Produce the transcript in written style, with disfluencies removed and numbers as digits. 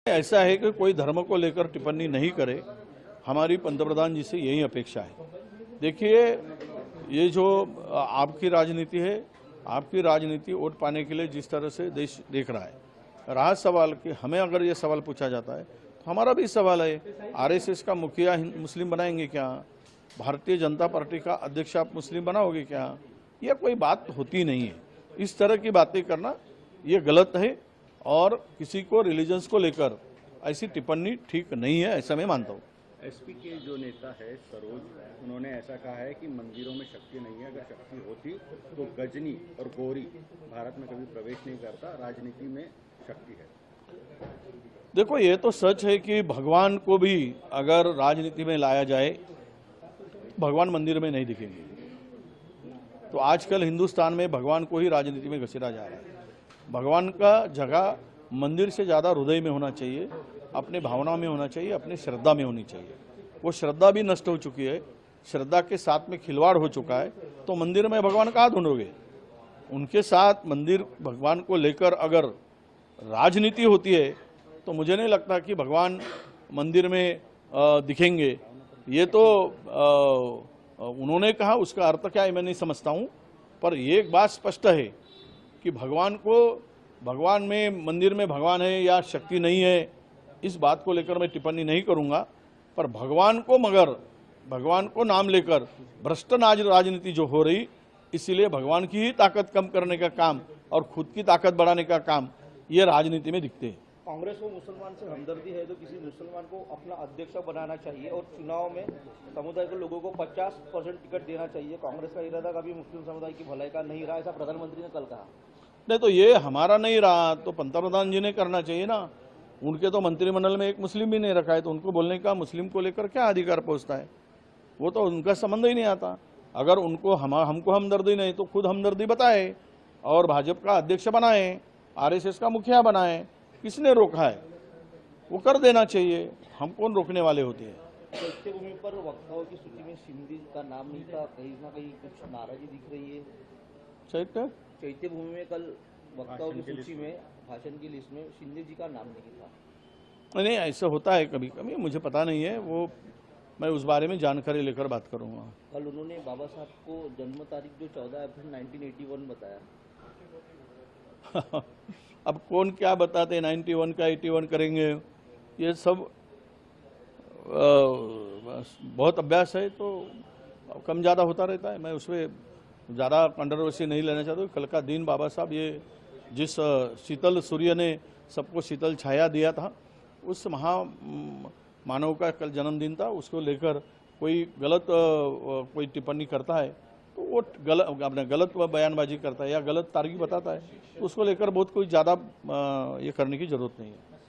ऐसा है कि कोई धर्म को लेकर टिप्पणी नहीं करे, हमारी पंतप्रधान जी से यही अपेक्षा है। देखिए, ये जो आपकी राजनीति है, आपकी राजनीति वोट पाने के लिए जिस तरह से देश देख रहा है, रहा सवाल कि हमें अगर ये सवाल पूछा जाता है तो हमारा भी सवाल है, आरएसएस का मुखिया मुस्लिम बनाएंगे क्या? भारतीय जनता पार्टी का अध्यक्ष आप मुस्लिम बनाओगे क्या? यह कोई बात होती नहीं है। इस तरह की बातें करना ये गलत है और किसी को रिलीजन्स को लेकर ऐसी टिप्पणी ठीक नहीं है, ऐसा मैं मानता हूँ। एसपी के जो नेता है सरोज, उन्होंने ऐसा कहा है कि मंदिरों में शक्ति नहीं है, अगर शक्ति होती तो गजनी और गौरी भारत में कभी प्रवेश नहीं करता, राजनीति में शक्ति है। देखो, ये तो सच है कि भगवान को भी अगर राजनीति में लाया जाए, भगवान मंदिर में नहीं दिखेंगे। तो आजकल हिंदुस्तान में भगवान को ही राजनीति में घसीटा जा रहा है। भगवान का जगह मंदिर से ज़्यादा हृदय में होना चाहिए, अपने भावना में होना चाहिए, अपनी श्रद्धा में होनी चाहिए। वो श्रद्धा भी नष्ट हो चुकी है, श्रद्धा के साथ में खिलवाड़ हो चुका है, तो मंदिर में भगवान कहाँ ढूंढोगे? उनके साथ मंदिर भगवान को लेकर अगर राजनीति होती है तो मुझे नहीं लगता कि भगवान मंदिर में दिखेंगे। ये तो उन्होंने कहा, उसका अर्थ क्या है मैं नहीं समझता हूँ, पर एक बात स्पष्ट है कि भगवान में मंदिर में भगवान है या शक्ति नहीं है, इस बात को लेकर मैं टिप्पणी नहीं करूंगा। पर भगवान को नाम लेकर भ्रष्ट राजनीति जो हो रही, इसीलिए भगवान की ही ताकत कम करने का काम और खुद की ताकत बढ़ाने का काम ये राजनीति में दिखते हैं। कांग्रेस को मुसलमान से हमदर्दी है तो किसी मुसलमान को अपना अध्यक्ष बनाना चाहिए और चुनाव में समुदाय के लोगों को 50% टिकट देना चाहिए। कांग्रेस का इरादा कभी मुस्लिम समुदाय की भलाई का नहीं रहा, ऐसा प्रधानमंत्री ने कल कहा। नहीं, तो ये हमारा नहीं रहा तो पंतप्रधान जी ने करना चाहिए ना। उनके तो मंत्रिमंडल में एक मुस्लिम भी नहीं रखा है, तो उनको बोलने का मुस्लिम को लेकर क्या अधिकार पहुंचता है? वो तो उनका संबंध ही नहीं आता। अगर उनको हमको हमदर्दी नहीं तो खुद हमदर्दी बताए और भाजपा का अध्यक्ष बनाए, आरएसएस का मुखिया बनाए। किसने रोका है? वो कर देना चाहिए। हम कौन रोकने वाले होते हैं? चैत्य भूमि पर वक्ताओं की सूची में सिंधी का नाम नहीं था, कहीं ना कहीं कुछ नाराजगी दिख रही है। चैत्य भूमि में कल वक्ताओं की सूची में, भाषण की लिस्ट में शिंदे जी का नाम नहीं था। नहीं, ऐसा होता है कभी कभी, मुझे पता नहीं है, वो मैं उस बारे में जानकारी लेकर बात करूंगा। कल उन्होंने बाबा साहब को जन्म तारीख जो 14 अप्रैल 1981 बताया। अब कौन क्या बताते, 91 का 81 करेंगे, ये सब बहुत अभ्यास है तो कम ज़्यादा होता रहता है। मैं उसमें ज़्यादा कंट्रोवर्सी नहीं लेना चाहता। कल का दिन बाबा साहब, ये जिस शीतल सूर्य ने सबको शीतल छाया दिया था, उस मानव का कल जन्मदिन था। उसको लेकर कोई गलत कोई टिप्पणी करता है तो वो गलत बयानबाजी करता है या गलत तारीख बताता है, तो उसको लेकर बहुत कोई ज़्यादा ये करने की जरूरत नहीं है।